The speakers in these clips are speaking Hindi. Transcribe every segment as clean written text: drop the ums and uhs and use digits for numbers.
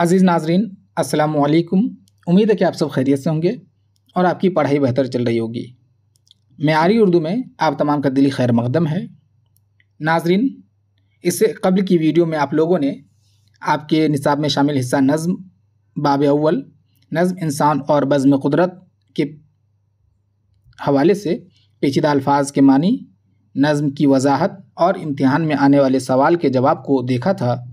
अज़ीज़ नाज़रीन, अस्सलामु अलैकुम। उम्मीद है कि आप सब खैरियत से होंगे और आपकी पढ़ाई बेहतर चल रही होगी। मेआरी उर्दू में आप तमाम का दिली खैर मक़दम है। नाज़रीन, इससे कबल की वीडियो में आप लोगों ने आपके निसाब में शामिल हिस्सा नज़्म बाब अव्वल, नज़्म इंसान और बज़्म क़ुदरत के हवाले से पेचीदा अल्फाज के मानी, नज़्म की वजाहत और इम्तिहान में आने वाले सवाल के जवाब को देखा था।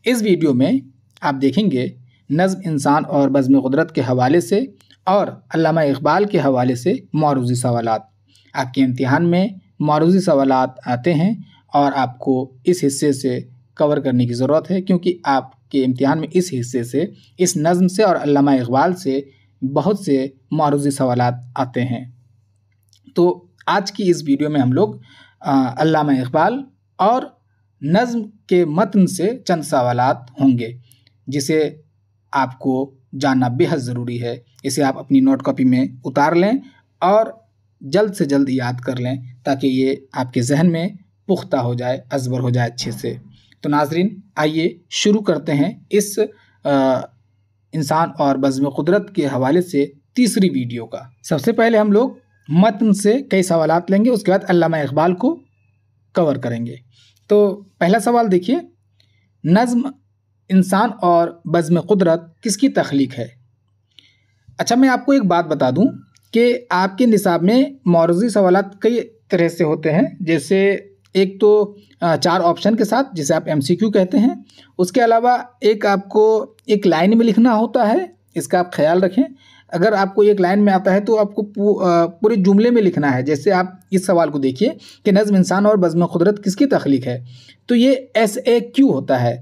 इस वीडियो में आप देखेंगे नज़्म इंसान और बज़्म क़ुदरत के हवाले से और अल्लामा इक़बाल के हवाले से मौरूज़ी सवालात। आपके इम्तिहान में मौरूज़ी सवालात आते हैं और आपको इस हिस्से से कवर करने की ज़रूरत है, क्योंकि आपके इम्तिहान में इस हिस्से से, इस नज़्म से और अल्लामा इक़बाल से बहुत से मौरूज़ी सवालात आते हैं। तो आज की इस वीडियो में हम लोग अल्लामा इक़बाल और नज़्म के मतन से चंद सवालात होंगे, जिसे आपको जानना बेहद ज़रूरी है। इसे आप अपनी नोट कॉपी में उतार लें और जल्द से जल्द याद कर लें, ताकि ये आपके जहन में पुख्ता हो जाए, अज़बर हो जाए अच्छे से। तो नाज़रीन, आइए शुरू करते हैं इस इंसान और बज़्म क़ुदरत के हवाले से तीसरी वीडियो का। सबसे पहले हम लोग मतन से कई सवालात लेंगे, उसके बाद अल्लामा इक़बाल को कवर करेंगे। तो पहला सवाल देखिए, नज़्म इंसान और बज़्म क़ुदरत किसकी तख्लीक है? अच्छा, मैं आपको एक बात बता दूं कि आपके निसाब में मौरूज़ी सवालात कई तरह से होते हैं। जैसे एक तो 4 ऑप्शन के साथ, जिसे आप MCQ कहते हैं। उसके अलावा एक आपको एक लाइन में लिखना होता है, इसका आप ख्याल रखें। अगर आपको एक लाइन में आता है तो आपको पूरे जुमले में लिखना है। जैसे आप इस सवाल को देखिए कि नज़्म इंसान और बज़्म क़ुदरत किसकी तख्लीक है, तो ये SAQ होता है,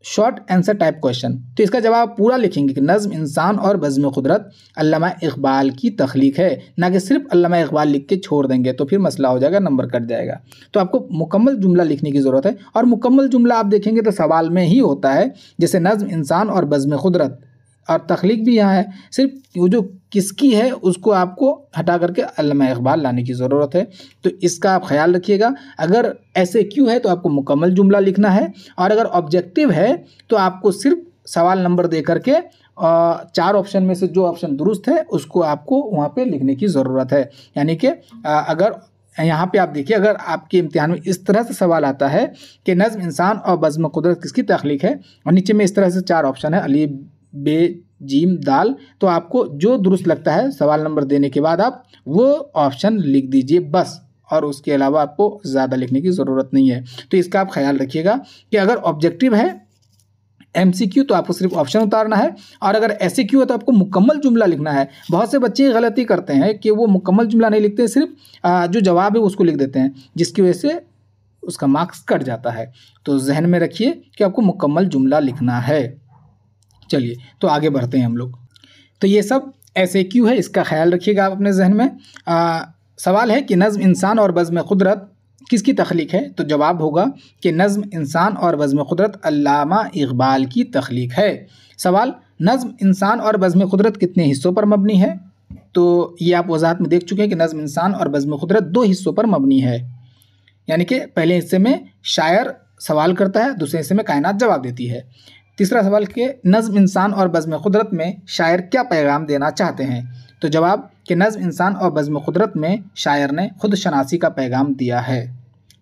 शॉर्ट आंसर टाइप क्वेश्चन। तो इसका जवाब पूरा लिखेंगे कि नज़्म इंसान और बज़्म क़ुदरत अल्लामा इक़बाल की तख्लीक है, ना कि सिर्फ अल्लामा इक़बाल लिख के छोड़ देंगे, तो फिर मसला हो जाएगा, नंबर कट जाएगा। तो आपको मुकम्मल जुमला लिखने की ज़रूरत है, और मुकम्मल जुमला आप देखेंगे तो सवाल में ही होता है। जैसे नज़्म इंसान और बज़्म क़ुदरत, और तख्लीक भी यहाँ है, सिर्फ वो जो किसकी है उसको आपको हटा करके अल्लामा इक़बाल लाने की ज़रूरत है। तो इसका आप ख्याल रखिएगा। अगर SAQ है तो आपको मुकम्मल जुमला लिखना है, और अगर ऑब्जेक्टिव है तो आपको सिर्फ सवाल नंबर दे करके 4 ऑप्शन में से जो ऑप्शन दुरुस्त है उसको आपको वहाँ पे लिखने की ज़रूरत है। यानी कि अगर यहाँ पे आप देखिए, अगर आपके इम्तिहान में इस तरह से सवाल आता है कि नज़्म इंसान और बज़्म क़ुदरत किसकी तख्लीक है, और नीचे में इस तरह से 4 ऑप्शन है, अली बे जीम दाल, तो आपको जो दुरुस्त लगता है सवाल नंबर देने के बाद आप वो ऑप्शन लिख दीजिए बस, और उसके अलावा आपको ज़्यादा लिखने की ज़रूरत नहीं है। तो इसका आप ख्याल रखिएगा कि अगर ऑब्जेक्टिव है MCQ तो आपको सिर्फ ऑप्शन उतारना है, और अगर SAQ है तो आपको मुकम्मल जुमला लिखना है। बहुत से बच्चे गलती करते हैं कि वो मुकम्मल जुमला नहीं लिखते, सिर्फ जो जवाब है उसको लिख देते हैं, जिसकी वजह से उसका मार्क्स कट जाता है। तो जहन में रखिए कि आपको मुकम्मल जुमला लिखना है। चलिए, तो आगे बढ़ते हैं हम लोग। तो ये सब SAQ है, इसका ख्याल रखिएगा आप अपने जहन में। सवाल है कि नज़्म इंसान और बज़्म क़ुदरत किसकी तख्लीक है, तो जवाब होगा कि नज़्म इंसान और बज़्म क़ुदरत अल्लामा इक़बाल की तख्लीक है। सवाल, नज़्म इंसान और बज़्म क़ुदरत कितने हिस्सों पर मबनी है, तो ये आप वज़ाहत में देख चुके हैं कि नज़्म इंसान और बज़्म क़ुदरत 2 हिस्सों पर मबनी है। यानी कि पहले हिस्से में शायर सवाल करता है, दूसरे हिस्से में कायनात जवाब देती है। तीसरा सवाल कि नज़्म इंसान और बज़्म क़ुदरत में शायर क्या पैगाम देना चाहते हैं, तो जवाब कि नज़्म इंसान और बज़्म क़ुदरत में शायर ने खुद शनासी का पैगाम दिया है।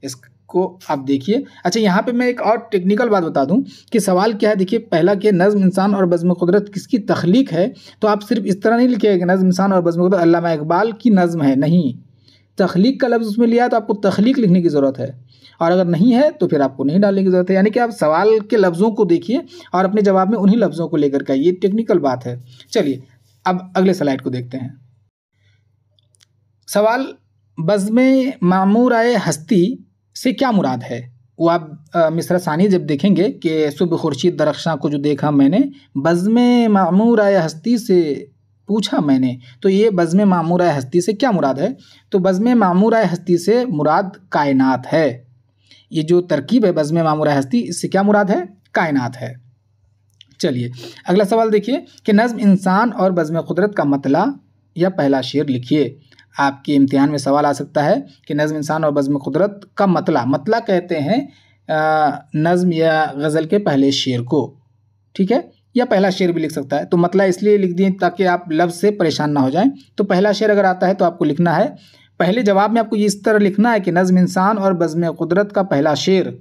इसको आप देखिए। अच्छा, यहाँ पे मैं एक और टेक्निकल बात बता दूँ कि सवाल क्या है। देखिए, पहला कि नज़्म इंसान और बज़्म क़ुदरत किसकी तख्लीक है, तो आप सिर्फ इस तरह नहीं लिखिएगा कि नज़्म इंसान और बज़्म क़ुदरत अल्लामा इक़बाल की नज़्म है, नहीं, तख्लीक का लफ्ज़ उसमें लिया तो आपको तख्लीक लिखने की ज़रूरत है, और अगर नहीं है तो फिर आपको नहीं डालने की ज़रूरत है। यानी कि आप सवाल के लफ्ज़ों को देखिए और अपने जवाब में उन्हीं लफ्ज़ों को लेकर के, ये टेक्निकल बात है। चलिए, अब अगले स्लाइड को देखते हैं। सवाल, बज़्म मामूराए हस्ती से क्या मुराद है, वो आप मिसरा सानी जब देखेंगे कि सुबह खुर्शीद दरख्शां को जो देखा मैंने, बज़्म मामूराए हस्ती से पूछा मैंने, तो ये बज़्म मामूराए हस्ती से क्या मुराद है, तो बज़्म मामूराए हस्ती से मुराद कायनात है। ये जो तरकीब है बज़्म मामूराए हस्ती, इससे क्या मुराद है, कायनात है। चलिए, अगला सवाल देखिए कि नज़्म इंसान और बज़्म क़ुदरत का मतला या पहला शेर लिखिए। आपके इम्तिहान में सवाल आ सकता है कि नज़्म इंसान और बज़्म क़ुदरत का मतला कहते हैं नज़्म या गज़ल के पहले शेर को। ठीक है, या पहला शेर भी लिख सकता है। तो मतलब इसलिए लिख दिए ताकि आप लफ्ज़ से परेशान ना हो जाएं। तो पहला शेर अगर आता है तो आपको लिखना है, पहले जवाब में आपको इस तरह लिखना है कि नज़्म इंसान और बज़्म कुदरत का पहला शेर,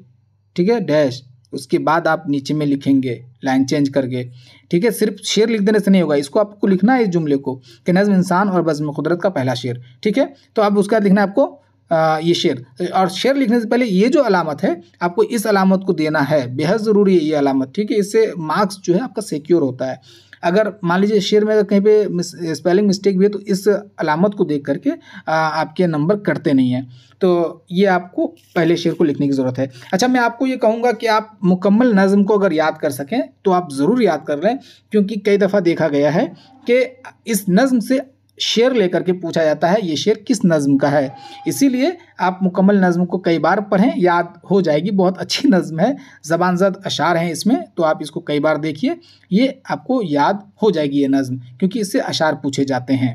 ठीक है, डैश, उसके बाद आप नीचे में लिखेंगे लाइन चेंज करके, ठीक है। सिर्फ शेर लिख देने से नहीं होगा, इसको आपको लिखना है इस जुमले को कि नज़्म इंसान और बज़्म कुदरत का पहला शेर, ठीक है। तो अब उसका लिखना है आपको ये शेर, और शेर लिखने से पहले ये जो अलामत है आपको इस अलामत को देना है, बेहद ज़रूरी है ये अलामत, ठीक है। इससे मार्क्स जो है आपका सिक्योर होता है। अगर मान लीजिए शेर में अगर कहीं पे स्पेलिंग मिस्टेक भी है तो इस अलामत को देख करके आपके नंबर कटते नहीं हैं। तो ये आपको पहले शेर को लिखने की ज़रूरत है। अच्छा, मैं आपको ये कहूँगा कि आप मुकम्मल नज़्म को अगर याद कर सकें तो आप ज़रूर याद कर लें, क्योंकि कई दफ़ा देखा गया है कि इस नज़्म से शेर लेकर के पूछा जाता है ये शेर किस नज़्म का है। इसीलिए आप मुकम्मल नज़्म को कई बार पढ़ें, याद हो जाएगी। बहुत अच्छी नज़्म है, ज़बानज़द अशार हैं इसमें, तो आप इसको कई बार देखिए, ये आपको याद हो जाएगी ये नज़्म, क्योंकि इससे अशार पूछे जाते हैं।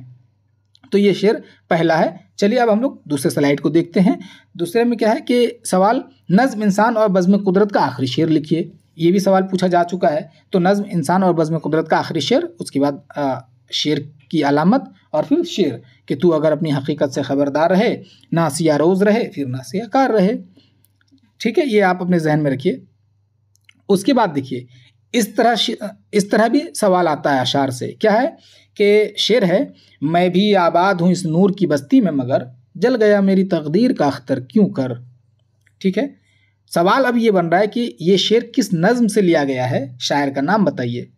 तो ये शेर पहला है। चलिए अब हम लोग दूसरे स्लाइड को देखते हैं। दूसरे में क्या है कि सवाल, नज़्म इंसान और बज़्म कुदरत का आखिरी शेर लिखिए। ये भी सवाल पूछा जा चुका है। तो नज़्म इंसान और बज़्म कुदरत का आखिरी शेर, उसके बाद शेर की अलामत, और फिर शेर कि तू अगर अपनी हकीकत से खबरदार रहे, नासिया रोज़ रहे, फिर नासिया कार रहे, ठीक है। ये आप अपने जहन में रखिए। उसके बाद देखिए इस तरह भी सवाल आता है अशार से। क्या है कि शेर है, मैं भी आबाद हूँ इस नूर की बस्ती में, मगर जल गया मेरी तकदीर का अख्तर क्यों कर, ठीक है। सवाल अब ये बन रहा है कि ये शेर किस नज़्म से लिया गया है, शायर का नाम बताइए।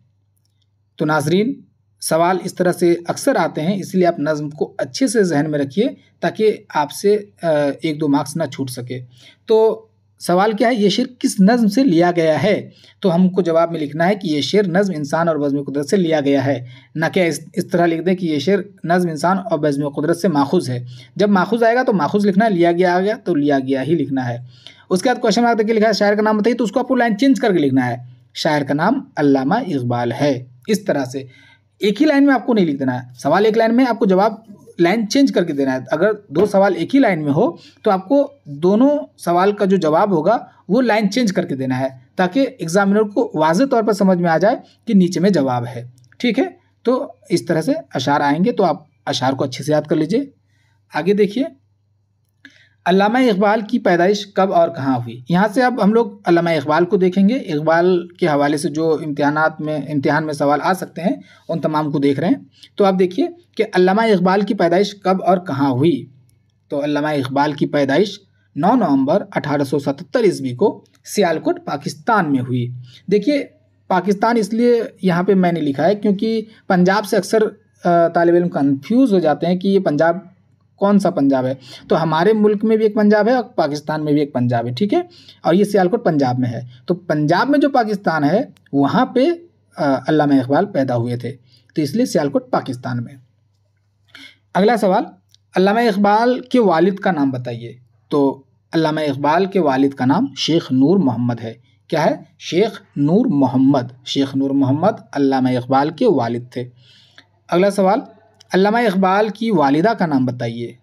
तो नाजरीन, सवाल इस तरह से अक्सर आते हैं, इसलिए आप नज़्म को अच्छे से जहन में रखिए ताकि आपसे 1-2 मार्क्स ना छूट सके। तो सवाल क्या है, ये शेर किस नज़्म से लिया गया है। तो हमको जवाब में लिखना है कि ये शेर नज़्म इंसान और बज़्म कुदरत से लिया गया है, ना कि इस तरह लिख दें कि ये शेर नज़्म इंसान और बज़्म कुदरत से माखूज़ है। जब माखूज़ आएगा तो माखूज़ लिखना है, लिया गया आ गया तो लिया गया ही लिखना है। उसके बाद क्वेश्चन मार्क देके लिखा है शायर का नाम बताइए, तो उसको आपको लाइन चेंज करके लिखना है, शायर का नाम अल्लामा इकबाल है। इस तरह से एक ही लाइन में आपको नहीं लिख देना है, सवाल एक लाइन में, आपको जवाब लाइन चेंज करके देना है। अगर 2 सवाल एक ही लाइन में हो तो आपको दोनों सवाल का जो जवाब होगा वो लाइन चेंज करके देना है, ताकि एग्जामिनर को वाज़ेह तौर पर समझ में आ जाए कि नीचे में जवाब है, ठीक है। तो इस तरह से अशार आएंगे, तो आप अशार को अच्छे से याद कर लीजिए। आगे देखिए, अल्लामा इकबाल की पैदाइश कब और कहाँ हुई। यहाँ से अब हम लोग अल्लामा इकबाल को देखेंगे। इकबाल के हवाले से जो इम्तिहान में सवाल आ सकते हैं उन तमाम को देख रहे हैं। तो आप देखिए कि अल्लामा इकबाल की पैदाइश कब और कहाँ हुई। तो अल्लामा इकबाल की पैदाइश 9 नवंबर 1877 ईस्वी को सियालकोट पाकिस्तान में हुई। देखिए पाकिस्तान इसलिए यहाँ पे मैंने लिखा है क्योंकि पंजाब से अक्सर तालिब इल्म कन्फ्यूज़ हो जाते हैं कि ये पंजाब कौन सा पंजाब है। तो हमारे मुल्क में भी एक पंजाब है और पाकिस्तान में भी एक पंजाब है, ठीक है। और ये सियालकोट पंजाब में है। तो पंजाब में जो पाकिस्तान है वहाँ पे अल्लामा इकबाल पैदा हुए थे, तो इसलिए सियालकोट पाकिस्तान में। अगला सवाल, अल्लामा इकबाल के वालिद का नाम बताइए। तो अल्लामा इकबाल के वालिद का नाम शेख नूर मोहम्मद है। क्या है? शेख नूर मोहम्मद। शेख नूर मोहम्मद अल्लामा इकबाल के वालिद थे। अगला सवाल, अल्लामा इकबाल की वालिदा का नाम बताइए।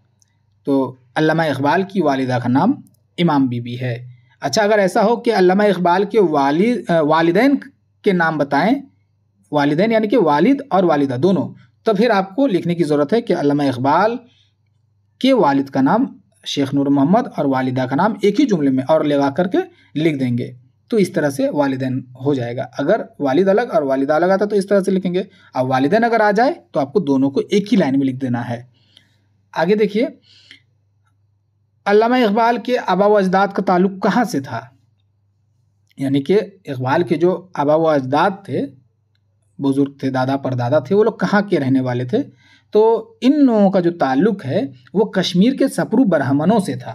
तो अल्लामा इकबाल की वालिदा का नाम इमाम बीबी है। अच्छा, अगर ऐसा हो कि अल्लामा इकबाल के वालिदैन के नाम बताएं, वालिदैन यानी कि वालिद और वालिदा दोनों, तो फिर आपको लिखने की ज़रूरत है कि अल्लामा इकबाल के वालिद का नाम शेख नूर मोहम्मद और वालिदा का नाम एक ही जुमले में और लगा करके लिख देंगे, तो इस तरह से वालिदैन हो जाएगा। अगर वालिद अलग और वालिदा अलग आता तो इस तरह से लिखेंगे। अब वालिदैन अगर आ जाए तो आपको दोनों को एक ही लाइन में लिख देना है। आगे देखिए, अल्लामा इकबाल के आबा व अजदाद का ताल्लुक़ कहाँ से था। यानी कि इकबाल के जो आबा व अजदाद थे, बुजुर्ग थे, दादा परदादा थे, वो लोग कहाँ के रहने वाले थे। तो इन लोगों का जो ताल्लुक़ है वो कश्मीर के सपरू ब्राह्मणों से था।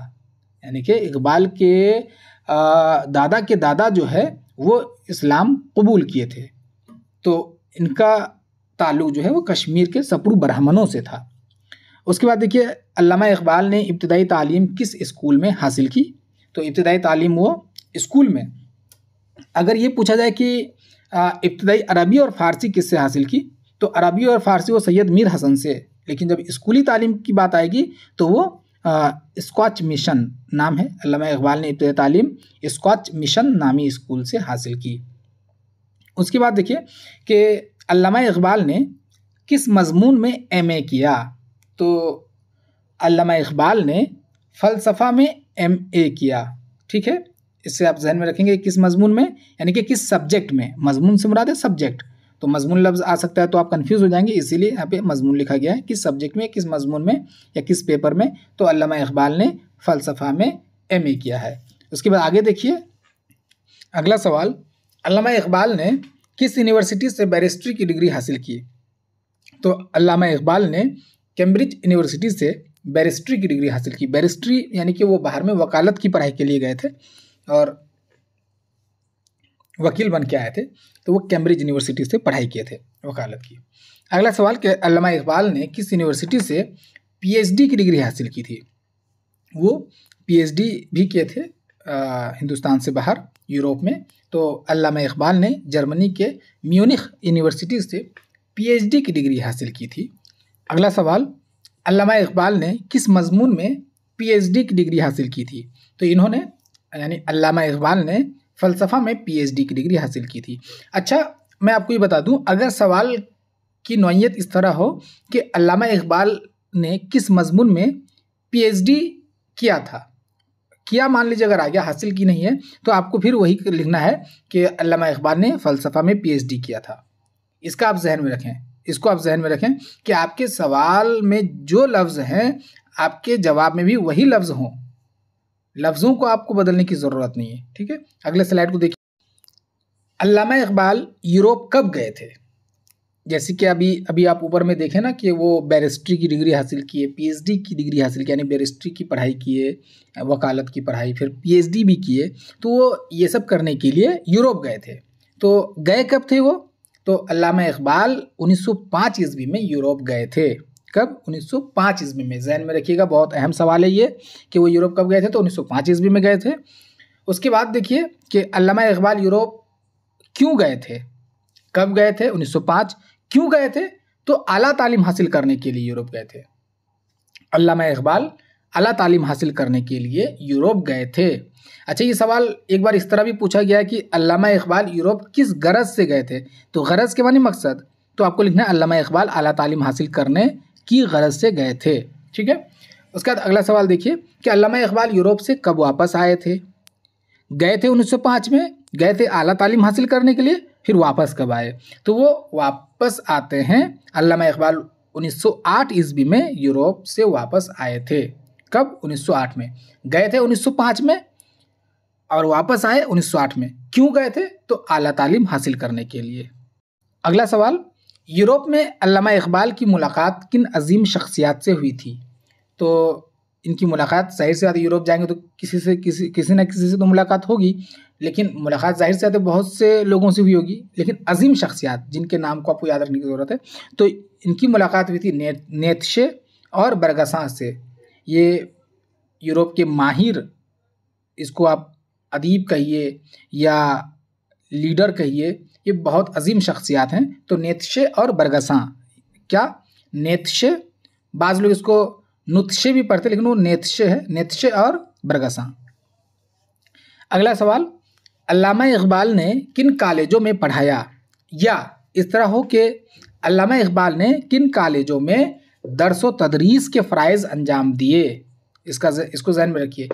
यानी कि इकबाल के दादा के दादा जो है वो इस्लाम कबूल किए थे, तो इनका ताल्लुक़ जो है वो कश्मीर के सपरू ब्राह्मणों से था। उसके बाद देखिए, अल्लामा इकबाल ने इब्तिदाई तालीम किस स्कूल में हासिल की। तो इब्तिदाई तालीम वो स्कूल में, अगर ये पूछा जाए कि इब्तिदाई अरबी और फ़ारसी किससे हासिल की, तो अरबी और फ़ारसी वो सैयद मीर हसन से। लेकिन जब स्कूली तालीम की बात आएगी तो वो स्कॉच मिशन नाम है। अल्लामा इकबाल ने इब्तिदाई तालीम स्कॉच मिशन नामी स्कूल से हासिल की। उसके बाद देखिए कि अल्लामा इकबाल ने किस मजमून में एमए किया। तो अल्लामा इकबाल ने फ़लसफ़ा में एमए किया। ठीक है, इससे आप जहन में रखेंगे किस मजमून में, यानी कि किस सब्जेक्ट में। मजमून से मुराद है सब्जेक्ट, तो मजमून लफ्ज़ आ सकता है तो आप कंफ्यूज हो जाएंगे, इसीलिए यहाँ पे मजमून लिखा गया है, किस सब्जेक्ट में, किस मजमून में या किस पेपर में। तो अल्लामा इकबाल ने फ़लसफ़ा में एमए किया है। उसके बाद आगे देखिए अगला सवाल, अल्लामा इकबाल ने किस यूनिवर्सिटी से बैरिस्ट्री की डिग्री हासिल की। तो अल्लामा इकबाल ने कैम्ब्रिज यूनिवर्सिटी से बैरिस्ट्री की डिग्री हासिल की। बैरिस्ट्री यानी कि वो बाहर में वकालत की पढ़ाई के लिए गए थे और वकील बन के आए थे, तो वो कैम्ब्रिज यूनिवर्सिटी से पढ़ाई किए थे वकालत की। अगला सवाल कि अल्लामा इकबाल ने किस यूनिवर्सिटी से पीएचडी की डिग्री हासिल की थी। वो पीएचडी भी किए थे हिंदुस्तान से बाहर यूरोप में। तो अल्लामा इकबाल ने जर्मनी के म्यूनिख यूनिवर्सिटी से पीएचडी की डिग्री हासिल की थी। अगला सवाल, अल्लामा इकबाल ने किस मजमून में पीएचडी की डिग्री हासिल की थी। तो इन्होंने यानी अल्लामा इकबाल ने फ़लसफ़ा में पीएचडी की डिग्री हासिल की थी। अच्छा, मैं आपको ये बता दूं, अगर सवाल की नौइयत इस तरह हो कि अल्लामा इकबाल ने किस मजमून में पीएचडी किया था, किया मान लीजिए अगर आ गया, हासिल की नहीं है, तो आपको फिर वही लिखना है कि अल्लामा इकबाल ने फ़लसफ़ा में पीएचडी किया था। इसका आप जहन में रखें, इसको आप जहन में रखें कि आपके सवाल में जो लफ्ज़ हैं आपके जवाब में भी वही लफ्ज़ हों, लफ्ज़ों को आपको बदलने की ज़रूरत नहीं है। ठीक है, अगले स्लाइड को देखिए। अल्लामा इकबाल यूरोप कब गए थे। जैसे कि अभी आप ऊपर में देखें ना कि वो बैरिस्ट्री की डिग्री हासिल किए, पीएचडी की डिग्री हासिल की, यानी बैरिस्ट्री की पढ़ाई किए, वकालत की पढ़ाई, फिर पीएचडी भी किए, तो वो ये सब करने के लिए यूरोप गए थे। तो गए कब थे वो। तो अल्लामा इकबाल 1905 ईस्वी में यूरोप गए थे। कब, 1905 ईस्वी में। जहन में रखिएगा, बहुत अहम सवाल है ये कि वो यूरोप कब गए थे। तो 1905 ईस्वी में गए थे। उसके बाद देखिए कि अल्लामा इकबाल यूरोप क्यों गए थे, कब गए थे, 1905। क्यों गए थे, तो आला तालीम हासिल करने के लिए यूरोप गए थे। अल्लामा इकबाल आला तालीम हासिल करने के लिए यूरोप गए थे। अच्छा, ये सवाल एक बार इस तरह भी पूछा गया है कि अल्लामा इकबाल यूरोप किस गरज से गए थे। तो गरज के माने मकसद, तो आपको लिखना है अल्लामा इकबाल आला तालीम हासिल करने की गरज से गए थे। ठीक है, उसके बाद अगला सवाल देखिए कि अल्लामा इकबाल यूरोप से कब वापस आए थे। गए थे 1905 में, गए थे आला तालीम हासिल करने के लिए, फिर वापस कब आए। तो वो वापस आते हैं, अल्लामा इकबाल 1908 ईस्वी में यूरोप से वापस आए थे। कब, 1908 में। गए थे 1905 में और वापस आए 1908 में। क्यों गए थे, तो आला तालीम हासिल करने के लिए। अगला सवाल, यूरोप में अल्लामा इकबाल की मुलाकात किन अजीम शख्सियात से हुई थी। तो इनकी मुलाकात जाहिर से यूरोप जाएंगे तो किसी न किसी से तो मुलाकात होगी, लेकिन मुलाकात जाहिर से बहुत से लोगों से हुई होगी, लेकिन अजीम शख्सियात जिनके नाम को आपको याद रखने की ज़रूरत है। तो इनकी मुलाकात हुई थी नीत्शे और बरगसां से। ये यूरोप के माहिर, इसको आप अदीब कहिए या लीडर कहिए, ये बहुत अजीम शख्सियात हैं। तो नीत्शे और बरगसां, क्या नीत्शे, बाज़ लोग इसको नुत्शे भी पढ़ते, लेकिन वो नीत्शे है, नीत्शे और बरगसां। अगला सवाल, अल्लामा इकबाल ने किन कॉलेजों में पढ़ाया। या इस तरह हो कि अल्लामा इकबाल ने किन कॉलेजों में दर्स व तदरीस के फ़राइज़ अंजाम दिए। इसको ज़हन में रखिए,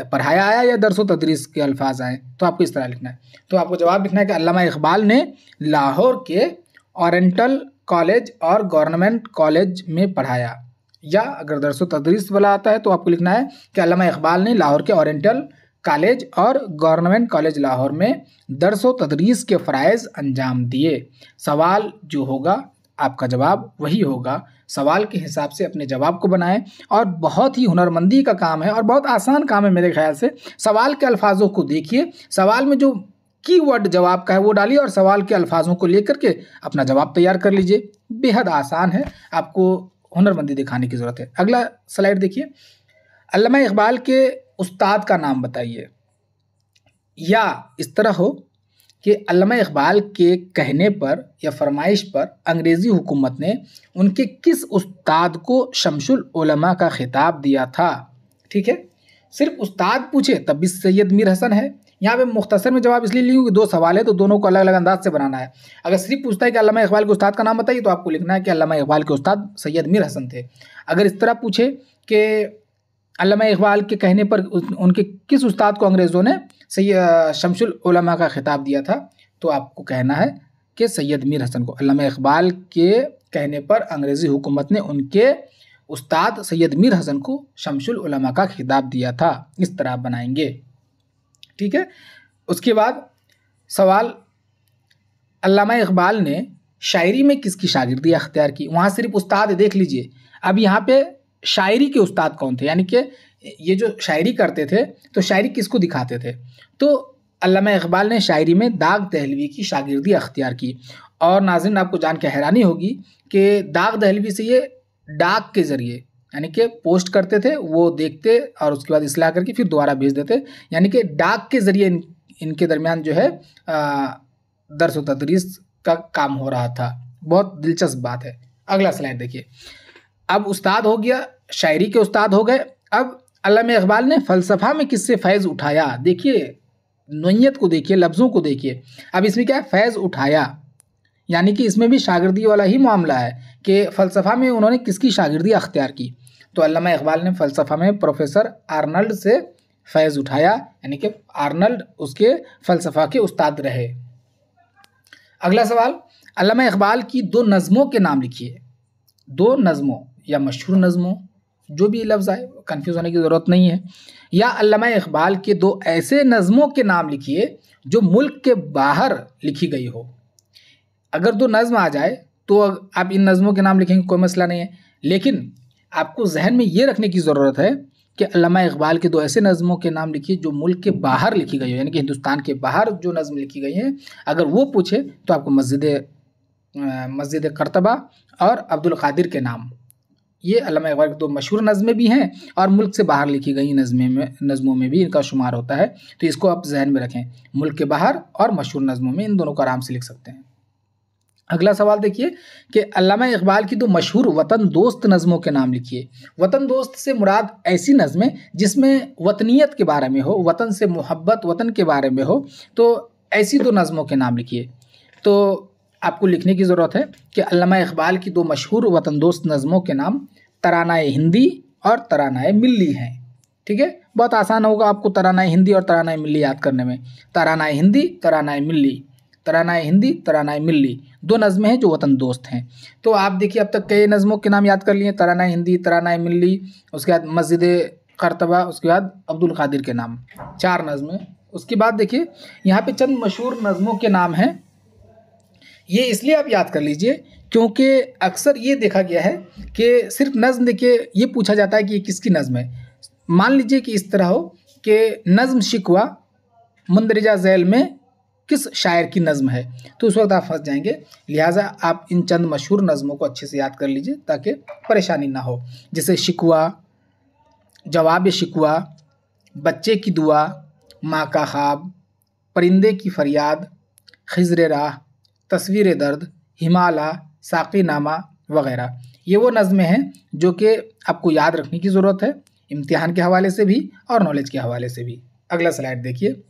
पढ़ाया आया या दर्स व तदरीस के अल्फाज आए, तो आपको इस तरह लिखना है। तो आपको जवाब लिखना है कि अल्लामा इकबाल ने लाहौर के ओरिएंटल कॉलेज और गवर्नमेंट कॉलेज में पढ़ाया। या अगर दर्स व तदरीस वाला आता है तो आपको लिखना है कि अल्लामा इकबाल ने लाहौर के ओरिएंटल कॉलेज और गवर्नमेंट कॉलेज लाहौर में दर्स व तदरीस के फ़राइज़ अंजाम दिए। सवाल जो होगा आपका जवाब वही होगा। सवाल के हिसाब से अपने जवाब को बनाएं, और बहुत ही हुनरमंदी का काम है और बहुत आसान काम है मेरे ख्याल से। सवाल के अल्फाजों को देखिए, सवाल में जो कीवर्ड जवाब का है वो डालिए और सवाल के अल्फाजों को लेकर के अपना जवाब तैयार कर लीजिए। बेहद आसान है, आपको हुनरमंदी दिखाने की ज़रूरत है। अगला स्लाइड देखिए, अल्लामा इकबाल के उस्ताद का नाम बताइए। या इस तरह हो कि अल्लामा इकबाल के कहने पर या फरमाइश पर अंग्रेज़ी हुकूमत ने उनके किस उस्ताद को शमसुल उलमा का खिताब दिया था। ठीक है, सिर्फ उस्ताद पूछे तब भी सैयद मीर हसन है, यहाँ पे मुख्तसर में जवाब इसलिए लिखूँ कि 2 सवाल है तो दोनों को अलग अलग अंदाज से बनाना है। अगर सिर्फ पूछता है कि अल्लामा इकबाल के उस्ताद का नाम बताइए तो आपको लिखना है कि अल्लामा इकबाल के उस्ताद सैयद मीर हसन थे। अगर इस तरह पूछे कि अल्लामा इकबाल के कहने पर उनके किस उस्ताद को अंग्रेज़ों ने शमसुल उलमा का खिताब दिया था, तो आपको कहना है कि सैयद मीर हसन को। अल्लामा इकबाल के कहने पर अंग्रेज़ी हुकूमत ने उनके उस्ताद सैयद मीर हसन को शमसुल उलमा का खिताब दिया था। इस तरह बनाएंगे, ठीक है। उसके बाद सवाल, अल्लामा इकबाल ने शायरी में किसकी शागिर्दी अख्तियार की। वहाँ सिर्फ उस्ताद देख लीजिए, अब यहाँ पे शायरी के उस्ताद कौन थे, यानी कि ये जो शायरी करते थे तो शायरी किसको दिखाते थे। तो अल्लामा इकबाल ने शायरी में दाग दहलवी की शागिर्दी अख्तियार की। और नाज़रीन आपको जान के हैरानी होगी कि दाग दहलवी से ये डाक के ज़रिए यानी कि पोस्ट करते थे, वो देखते और उसके बाद इस्लाह करके फिर दोबारा भेज देते, यानी कि डाक के ज़रिए इनके दरमियान जो है दर्स व तदरीस का काम हो रहा था। बहुत दिलचस्प बात है। अगला स्लाइड देखिए। अब उस्ताद हो गया, शायरी के उस्ताद हो गए। अब अल्लामा इकबाल ने फ़लसफ़ा में किससे फ़ैज़ उठाया। देखिए नोयत को देखिए, लफ्ज़ों को देखिए। अब इसमें क्या है, फ़ैज़ उठाया, यानी कि इसमें भी शागिर्दी वाला ही मामला है कि फ़लसफ़ा में उन्होंने किसकी शागिर्दी अख्तियार की। तो अल्लामा इकबाल ने फ़लसफ़ा में प्रोफेसर आर्नल्ड से फ़ैज़ उठाया, यानी कि आर्नल्ड उसके फ़लसफ़ा के उस्ताद रहे। अगला सवाल, अल्लामा इकबाल की 2 नज़मों के नाम लिखिए। 2 नज़मों या मशहूर नज़मों, जो भी लफ्ज़ आए, कन्फ्यूज़ होने की ज़रूरत नहीं है। या अल्लामा इकबाल के 2 ऐसे नज़मों के नाम लिखिए जो मुल्क के बाहर लिखी गई हो। अगर 2 नज़्म आ जाए तो आप इन नज़मों के नाम लिखेंगे, कोई मसला नहीं है, लेकिन आपको जहन में ये रखने की ज़रूरत है कि अल्लामा इकबाल के 2 ऐसे नज़मों के नाम लिखिए जो मुल्क के बाहर लिखी गई हो, यानी कि हिंदुस्तान के बाहर जो नज़म लिखी गई हैं। अगर वो पूछे तो आपको मस्जिद करतबा और अब्दुल कादिर के नाम, ये अल्लामा इकबाल की 2 मशहूर नज़में भी हैं और मुल्क से बाहर लिखी गई नज़मों में भी इनका शुमार होता है। तो इसको आप जहन में रखें, मुल्क के बाहर और मशहूर नज़मों में, इन दोनों को आराम से लिख सकते हैं। अगला सवाल देखिए कि अल्लामा इकबाल की 2 मशहूर वतन दोस्त नज़मों के नाम लिखिए। वतन दोस्त से मुराद ऐसी नज़में जिसमें वतनियत के बारे में हो, वतन से मोहब्बत, वतन के बारे में हो, तो ऐसी 2 नज़मों के नाम लिखिए। तो आपको लिखने की ज़रूरत है कि अल्लामा इकबाल की 2 मशहूर वतन दोस्त नज़मों के नाम तरानाए हिंदी और तरानाए मिल्ली हैं। ठीक है, बहुत आसान होगा आपको तरानाए हिंदी और तरानाए मिल्ली याद करने में। तरानाए हिंदी, तरानाए मिल्ली, तरानाए हिंदी, तरानाए मिल्ली, 2 नज़में हैं जो वतन दोस्त हैं। तो आप देखिए अब तक कई नज़मों के नाम याद कर लिए, तरानाए हिंदी, तरानाए मिल्ली, उसके बाद मस्जिद करतबा, उसके बाद अब्दुल कादिर के नाम, 4 नज़में। उसके बाद देखिए यहाँ पे चंद मशहूर नज़मों के नाम हैं। ये इसलिए आप याद कर लीजिए क्योंकि अक्सर ये देखा गया है कि सिर्फ नज़्म देखिए ये पूछा जाता है कि ये किसकी नज़्म है। मान लीजिए कि इस तरह हो कि नज़्म शिकवा मुंदरिजा ज़ैल में किस शायर की नज़्म है, तो उस वक्त आप फंस जाएंगे। लिहाजा आप इन चंद मशहूर नज़मों को अच्छे से याद कर लीजिए ताकि परेशानी ना हो। जैसे शिकवा, जवाब शिकवा, बच्चे की दुआ, माँ का ख्वाब, परिंदे की फरियाद, खिज़्र राह, तस्वीर दर्द, हिमाला, साक़ी नामा वग़ैरह। ये वो नज़में हैं जो कि आपको याद रखने की ज़रूरत है, इम्तिहान के हवाले से भी और नॉलेज के हवाले से भी। अगला स्लाइड देखिए।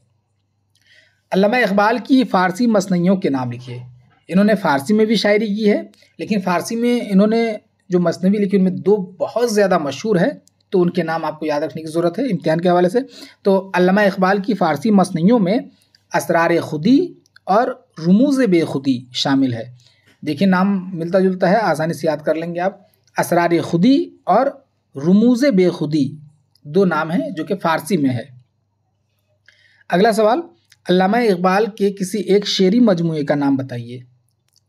अल्लामा इकबाल की फ़ारसी मसनइयों के नाम लिखिए। इन्होंने फ़ारसी में भी शायरी की है, लेकिन फ़ारसी में इन्होंने जो मसनवी लिखी उनमें 2 बहुत ज़्यादा मशहूर है, तो उनके नाम आपको याद रखने की ज़रूरत है इम्तिहान के हवाले से। तो अल्लामा इकबाल की फ़ारसी मसनइयों में असरार खुदी और रुमूज़ बेखुदी शामिल है। देखिए नाम मिलता जुलता है, आसानी से याद कर लेंगे आप। असरार खुदी और रुमूज़ बेखुदी 2 नाम हैं जो कि फ़ारसी में है। अगला सवाल, अल्लामा इकबाल के किसी एक शेरी मजमूए का नाम बताइए।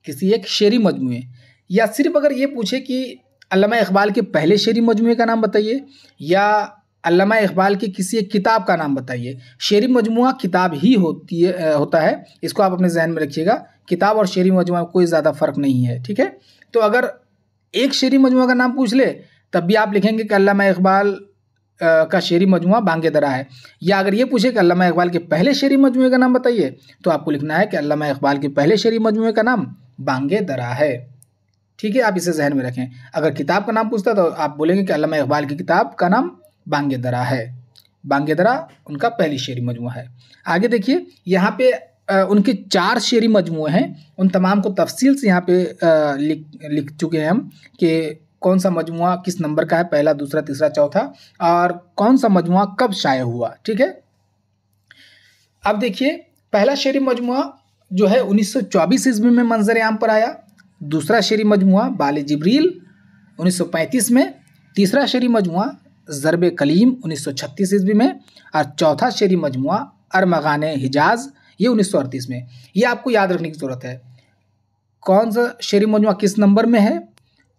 किसी एक शेरी मजमूए, या सिर्फ अगर ये पूछे कि अल्लामा इकबाल के पहले शेरी मजमूए का नाम बताइए या अल्लामा इकबाल की किसी एक किताब का नाम बताइए। शेरी मजमुआ किताब ही होता है, इसको आप अपने जहन में रखिएगा। किताब और शेरी मजमुआ में कोई ज़्यादा फ़र्क नहीं है, ठीक है। तो अगर एक शेरी मजमुआ का नाम पूछ ले तब भी आप लिखेंगे कि अल्लामा इकबाल का शेरी मजमुआ बांगे दरा है। या अगर ये पूछे कि अल्लामा इकबाल के पहले शेरी मजमुए का नाम बताइए तो आपको लिखना है कि अल्लामा इकबाल के पहले शेरी मजमुए का नाम बांगे दरा है, ठीक है। आप इसे जहन में रखें। अगर किताब का नाम पूछता तो आप बोलेंगे कि अल्लामा इकबाल की किताब का नाम बांगे दरा है। बांगेदरा उनका पहली शेरी मजमू है। आगे देखिए, यहाँ पे उनके 4 शेरी मजमूए हैं, उन तमाम को तफसील से यहाँ पे लिख चुके हैं हम कि कौन सा मजमुआ किस नंबर का है, पहला, दूसरा, तीसरा, चौथा, और कौन सा मजमुआ कब शाये हुआ। ठीक है, अब देखिए, पहला शेरी मजमुआ जो है 1924 ईस्वी में मंजर आम पर आया। दूसरा शेरी मजमुआ बाले जिब्रील 1935 में। तीसरा शेरी मजमुआ ज़रबे कलीम 1936 ईस्वी में। और चौथा शेरी मजमुआ अरमगाने हिजाज, ये 1938 में। ये आपको याद रखने की ज़रूरत है, कौन सा शेरी मजमुआ किस नंबर में है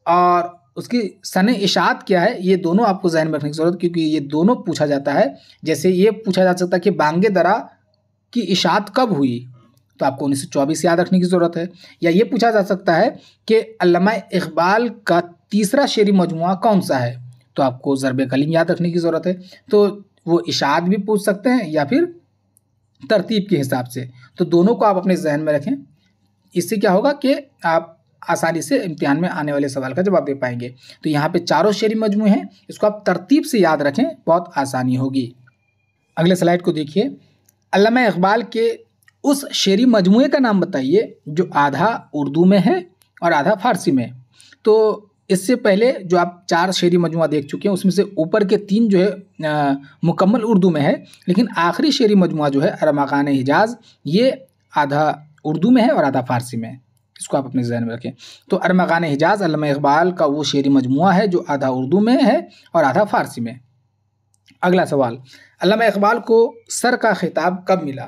और उसकी सने इशात क्या है, ये दोनों आपको ज़हन में रखने की ज़रूरत, क्योंकि ये दोनों पूछा जाता है। जैसे ये पूछा जा सकता है कि बांगेदरा की इशात कब हुई, तो आपको 1924 याद रखने की ज़रूरत है। या ये पूछा जा सकता है कि अल्लामा इकबाल का तीसरा शेरी मजमुआ कौन सा है, तो आपको ज़रबे कलीम याद रखने की ज़रूरत है। तो वो इशात भी पूछ सकते हैं या फिर तरतीब के हिसाब से, तो दोनों को आप अपने जहन में रखें। इससे क्या होगा कि आप आसानी से इम्तिहान में आने वाले सवाल का जवाब दे पाएंगे। तो यहाँ पे चारों शेरी मजमूए हैं, इसको आप तरतीब से याद रखें, बहुत आसानी होगी। अगले स्लाइड को देखिए, अल्लामा इकबाल के उस शेरी मजमूए का नाम बताइए जो आधा उर्दू में है और आधा फारसी में। तो इससे पहले जो आप 4 शेरी मजमुआ देख चुके हैं, उसमें से ऊपर के 3 जो है मुकम्मल उर्दू में है, लेकिन आखिरी शेरी मजमुआ जो है अरमगाने हिजाज, ये आधा उर्दू में है और आधा फारसी में है। इसको आप अपने जहन में रखें। तो अरमगाने हिजाज अल्लामा इकबाल का वो शेरी मजमुआ है जो आधा उर्दू में है और आधा फारसी में। अगला सवाल, अल्लामा इकबाल को सर का खिताब कब मिला?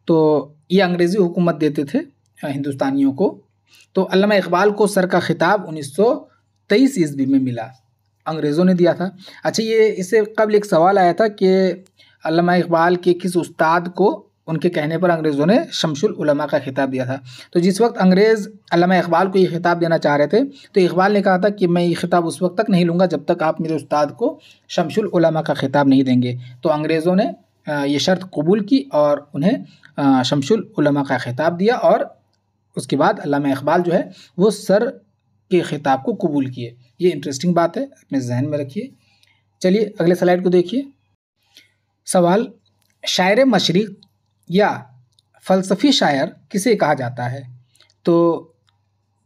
तो ये अंग्रेज़ी हुकूमत देते थे हिंदुस्तानियों को। तो अल्लामा इकबाल को सर का खिताब 1923 ईस्वी में मिला, अंग्रेज़ों ने दिया था। अच्छा, ये इससे कबल एक सवाल आया था कि अल्लामा इकबाल के किस उस्ताद को उनके कहने पर अंग्रेज़ों ने शमसुल उलमा का खिताब दिया था। तो जिस वक्त अंग्रेज़ अल्लामा इकबाल को ये खिताब देना चाह रहे थे, तो इकबाल ने कहा था कि मैं ये खिताब उस वक्त तक नहीं लूँगा जब तक आप मेरे उस्ताद को शमसुल उलमा का खिताब नहीं देंगे। तो अंग्रेज़ों ने ये शर्त कबूल की और उन्हें शमसुल उलमा का खिताब दिया, और उसके बाद अल्लामा इकबाल जो है वो सर के खिताब को कबूल किए। ये इंटरेस्टिंग बात है, अपने जहन में रखिए। चलिए अगले स्लाइड को देखिए। सवाल, शायर मशरिक़ या फ़लसफ़ी शायर किसे कहा जाता है? तो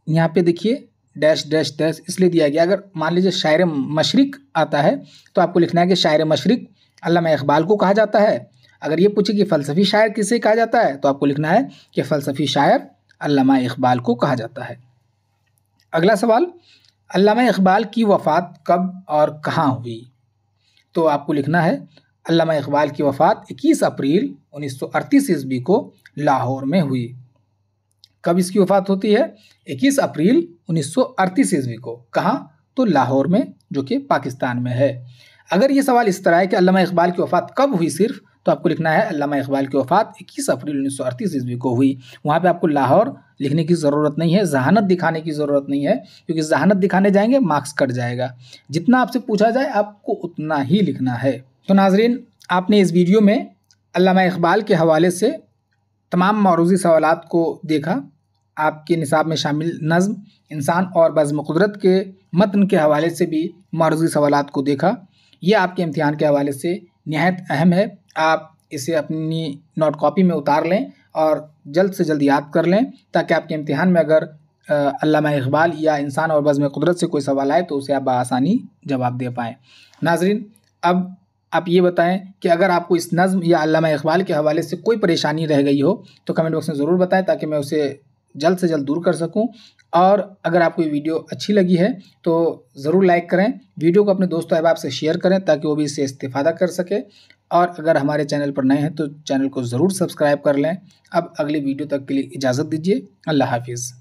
यहाँ पे देखिए डैश डैश डैश इसलिए दिया गया, अगर मान लीजिए शायर मशरिक़ आता है तो आपको लिखना है कि शायर मशरिक़ अल्लामा इकबाल को कहा जाता है। अगर ये पूछे कि फ़लसफ़ी शायर किसे कहा जाता है, तो आपको लिखना है कि फ़लसफ़ी शायर अल्लामा इकबाल को कहा जाता है। अगला सवाल, अल्लामा इकबाल की वफ़ात कब और कहाँ हुई? तो आपको लिखना है अल्लामा इकबाल की वफ़ात 21 अप्रैल 1938 ईस्वी को लाहौर में हुई। कब इसकी वफ़ात होती है? 21 अप्रैल 1938 ईस्वी को। कहाँ? तो लाहौर में, जो कि पाकिस्तान में है। अगर ये सवाल इस तरह है कि अल्लामा इकबाल की वफ़ात कब हुई सिर्फ, तो आपको लिखना है अल्लामा इकबाल की वफ़ात 21 अप्रैल 1938 ईस्वी को हुई। वहाँ पे आपको लाहौर लिखने की ज़रूरत नहीं है, ज़हानत दिखाने की ज़रूरत नहीं है, क्योंकि ज़हानत दिखाने जाएंगे मार्क्स कट जाएगा। जितना आपसे पूछा जाए आपको उतना ही लिखना है। तो नाज़रीन, आपने इस वीडियो में अल्लामा इकबाल के हवाले से तमाम मौरूज़ी सवालात को देखा। आपके निसाब में शामिल नज़्म, इंसान और बज़्म क़ुदरत के मतन के हवाले से भी मौरूज़ी सवालात को देखा। ये आपके इम्तिहान के हवाले से निहायत अहम है। आप इसे अपनी नोट कॉपी में उतार लें और जल्द से जल्द याद कर लें, ताकि आपके इम्तिहान में अगर अल्लामा इकबाल या इंसान और बज़्म क़ुदरत से कोई सवाल आए तो उसे आप बआसानी जवाब दे पाएँ। नाज़रीन, अब आप ये बताएं कि अगर आपको इस नज़्म या अल्लामा इकबाल के हवाले से कोई परेशानी रह गई हो तो कमेंट बॉक्स में ज़रूर बताएं, ताकि मैं उसे जल्द से जल्द दूर कर सकूं। और अगर आपको ये वीडियो अच्छी लगी है तो ज़रूर लाइक करें, वीडियो को अपने दोस्तों अहबाब से शेयर करें ताकि वो भी इससे इस्तेफ़ादा कर सके। और अगर हमारे चैनल पर नए हैं तो चैनल को ज़रूर सब्सक्राइब कर लें। अब अगली वीडियो तक के लिए इजाज़त दीजिए। अल्लाह हाफिज़।